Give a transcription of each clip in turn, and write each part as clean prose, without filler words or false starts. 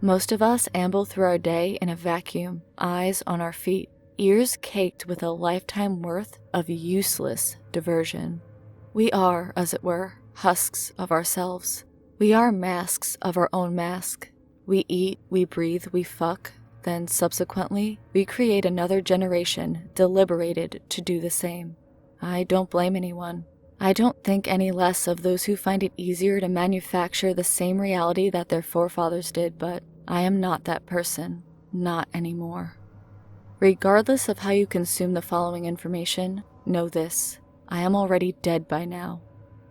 Most of us amble through our day in a vacuum, eyes on our feet, ears caked with a lifetime worth of useless diversion. We are, as it were, husks of ourselves. We are masks of our own mask. We eat, we breathe, we fuck, then subsequently, we create another generation deliberated to do the same. I don't blame anyone. I don't think any less of those who find it easier to manufacture the same reality that their forefathers did, but I am not that person. Not anymore. Regardless of how you consume the following information, know this: I am already dead by now.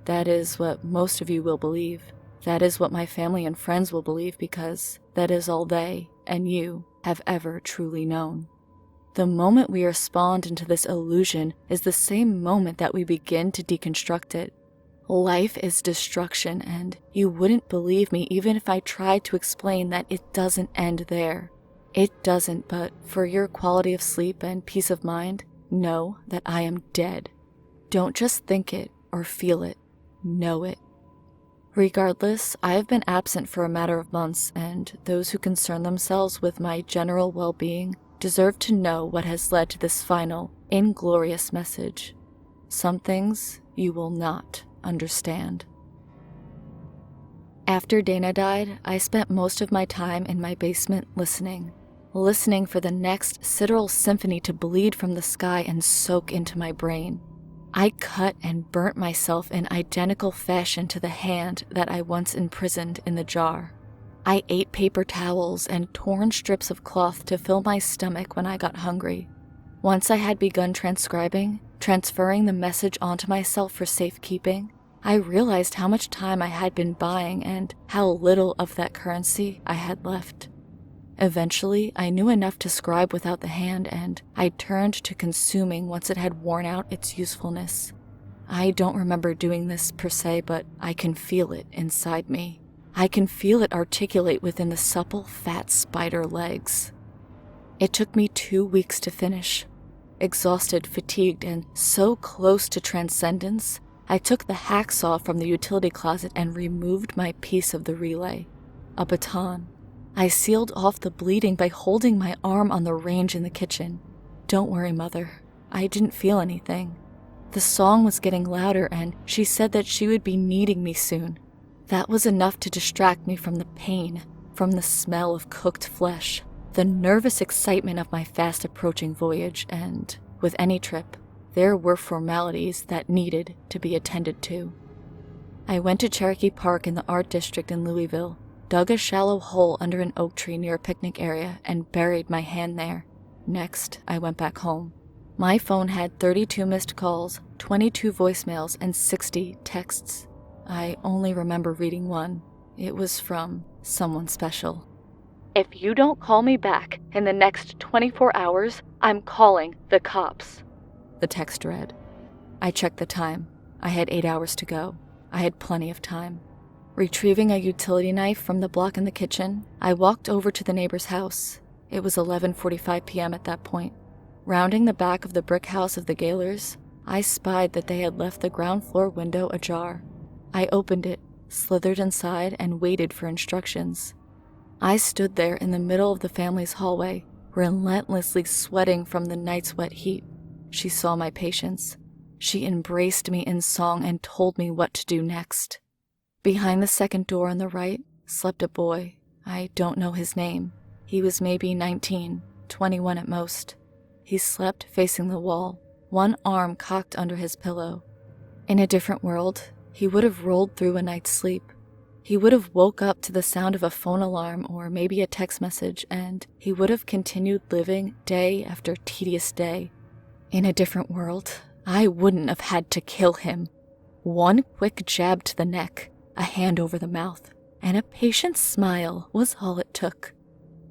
That is what most of you will believe. That is what my family and friends will believe, because that is all they and you have ever truly known. The moment we are spawned into this illusion is the same moment that we begin to deconstruct it. Life is destruction, and you wouldn't believe me even if I tried to explain that it doesn't end there. It doesn't, but for your quality of sleep and peace of mind, know that I am dead. Don't just think it or feel it, know it. Regardless, I have been absent for a matter of months, and those who concern themselves with my general well-being deserve to know what has led to this final, inglorious message. Some things you will not understand. After Dana died, I spent most of my time in my basement listening for the next sideral symphony to bleed from the sky and soak into my brain. I cut and burnt myself in identical fashion to the hand that I once imprisoned in the jar. I ate paper towels and torn strips of cloth to fill my stomach when I got hungry. Once I had begun transcribing, transferring the message onto myself for safekeeping, I realized how much time I had been buying and how little of that currency I had left. Eventually, I knew enough to scribe without the hand, and I turned to consuming once it had worn out its usefulness. I don't remember doing this per se, but I can feel it inside me. I can feel it articulate within the supple, fat spider legs. It took me 2 weeks to finish. Exhausted, fatigued, and so close to transcendence, I took the hacksaw from the utility closet and removed my piece of the relay, a baton. I sealed off the bleeding by holding my arm on the range in the kitchen. Don't worry, Mother. I didn't feel anything. The song was getting louder, and she said that she would be needing me soon. That was enough to distract me from the pain, from the smell of cooked flesh, the nervous excitement of my fast-approaching voyage, and, with any trip, there were formalities that needed to be attended to. I went to Cherokee Park in the Art District in Louisville, dug a shallow hole under an oak tree near a picnic area, and buried my hand there. Next, I went back home. My phone had 32 missed calls, 22 voicemails, and 60 texts. I only remember reading one. It was from someone special. "If you don't call me back in the next 24 hours, I'm calling the cops," the text read. I checked the time. I had 8 hours to go. I had plenty of time. Retrieving a utility knife from the block in the kitchen, I walked over to the neighbor's house. It was 11:45 p.m. at that point. Rounding the back of the brick house of the Gaylors, I spied that they had left the ground floor window ajar. I opened it, slithered inside, and waited for instructions. I stood there in the middle of the family's hallway, relentlessly sweating from the night's wet heat. She saw my patience. She embraced me in song and told me what to do next. Behind the second door on the right slept a boy. I don't know his name. He was maybe 19, 21 at most. He slept facing the wall, one arm cocked under his pillow. In a different world, he would have rolled through a night's sleep. He would have woke up to the sound of a phone alarm or maybe a text message, and he would have continued living day after tedious day. In a different world, I wouldn't have had to kill him. One quick jab to the neck, a hand over the mouth, and a patient smile was all it took.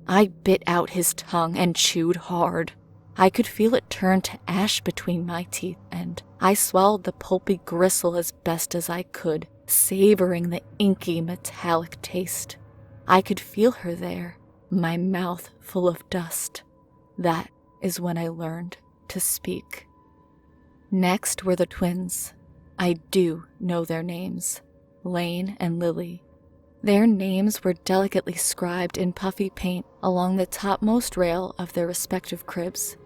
I bit out his tongue and chewed hard. I could feel it turn to ash between my teeth, and I swallowed the pulpy gristle as best as I could, savoring the inky metallic taste. I could feel her there, my mouth full of dust. That is when I learned to speak. Next were the twins. I do know their names, Lane and Lily. Their names were delicately scribed in puffy paint along the topmost rail of their respective cribs.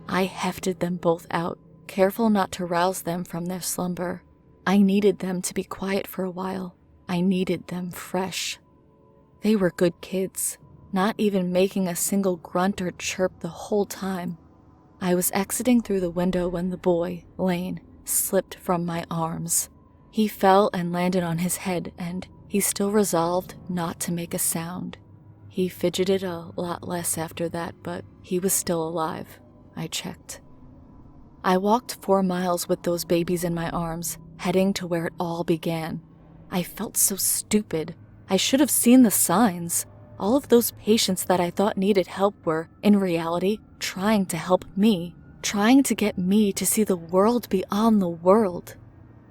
I hefted them both out, careful not to rouse them from their slumber. I needed them to be quiet for a while. I needed them fresh. They were good kids, not even making a single grunt or chirp the whole time. I was exiting through the window when the boy, Lane, slipped from my arms. He fell and landed on his head, and he still resolved not to make a sound. He fidgeted a lot less after that, but he was still alive. I checked. I walked 4 miles with those babies in my arms, heading to where it all began. I felt so stupid. I should have seen the signs. All of those patients that I thought needed help were, in reality, trying to help me, trying to get me to see the world beyond the world.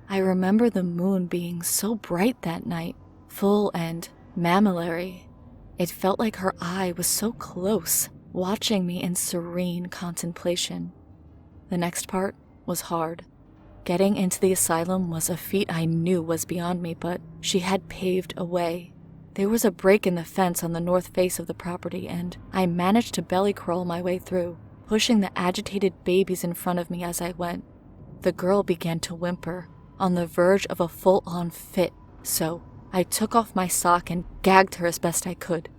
I remember the moon being so bright that night, full and mammillary. It felt like her eye was so close, watching me in serene contemplation. The next part was hard. Getting into the asylum was a feat I knew was beyond me, but she had paved a way. There was a break in the fence on the north face of the property, and I managed to belly crawl my way through, pushing the agitated babies in front of me as I went. The girl began to whimper, on the verge of a full-on fit, so I took off my sock and gagged her as best I could.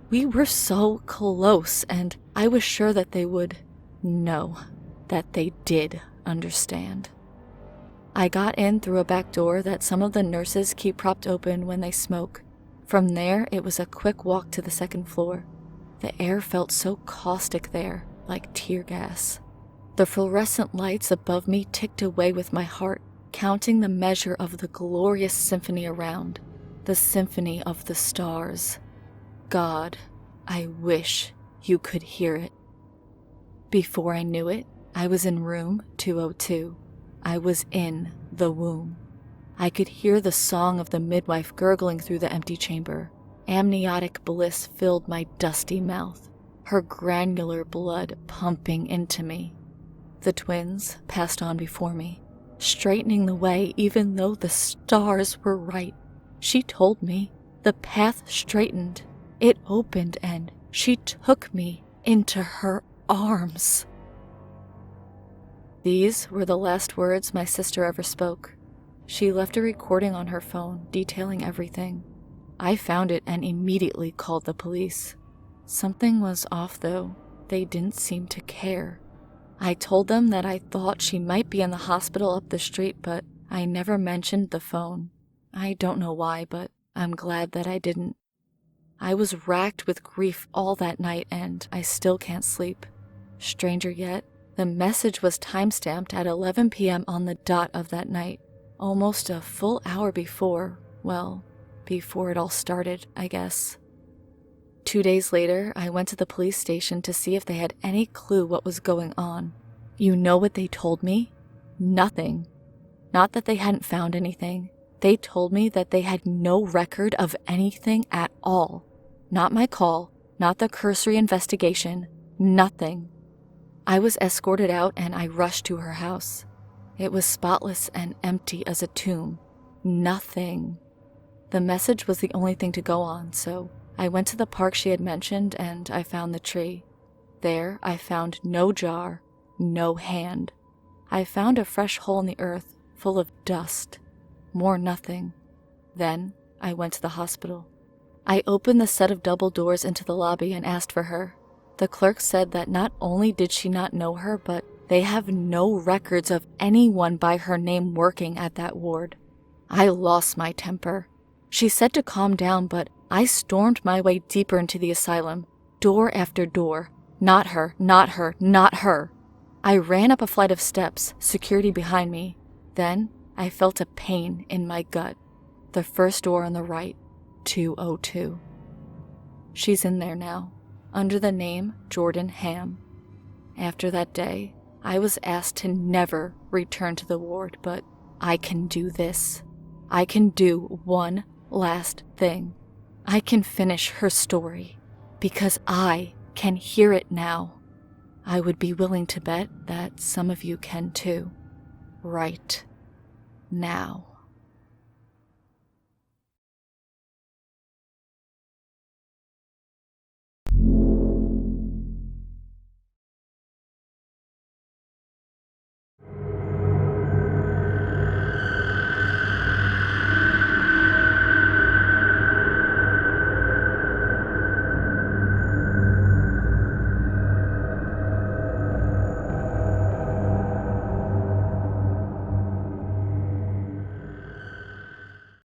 We were so close, and I was sure that they would know, that they did understand. I got in through a back door that some of the nurses keep propped open when they smoke. From there, it was a quick walk to the second floor. The air felt so caustic there, like tear gas. The fluorescent lights above me ticked away with my heart, counting the measure of the glorious symphony around, the symphony of the stars. God, I wish you could hear it. Before I knew it, I was in room 202. I was in the womb. I could hear the song of the midwife gurgling through the empty chamber. Amniotic bliss filled my dusty mouth, her granular blood pumping into me. The twins passed on before me, straightening the way even though the stars were right. She told me the path straightened. It opened and she took me into her arms. These were the last words my sister ever spoke. She left a recording on her phone detailing everything. I found it and immediately called the police. Something was off though. They didn't seem to care. I told them that I thought she might be in the hospital up the street, but I never mentioned the phone. I don't know why, but I'm glad that I didn't. I was racked with grief all that night and I still can't sleep. Stranger yet, the message was timestamped at 11 p.m. on the dot of that night, almost a full hour before, well, before it all started, I guess. 2 days later, I went to the police station to see if they had any clue what was going on. You know what they told me? Nothing. Not that they hadn't found anything. They told me that they had no record of anything at all. Not my call, not the cursory investigation, nothing. I was escorted out and I rushed to her house. It was spotless and empty as a tomb. Nothing. The message was the only thing to go on, so I went to the park she had mentioned and I found the tree. There, I found no jar, no hand. I found a fresh hole in the earth, full of dust. More nothing. Then, I went to the hospital. I opened the set of double doors into the lobby and asked for her. The clerk said that not only did she not know her, but they have no records of anyone by her name working at that ward. I lost my temper. She said to calm down, but I stormed my way deeper into the asylum, door after door. Not her, not her, not her. I ran up a flight of steps, security behind me. Then, I felt a pain in my gut. The first door on the right, 202. She's in there now, under the name Jordan Ham. After that day, I was asked to never return to the ward, but I can do this. I can do one last thing. I can finish her story, because I can hear it now. I would be willing to bet that some of you can too. Right now.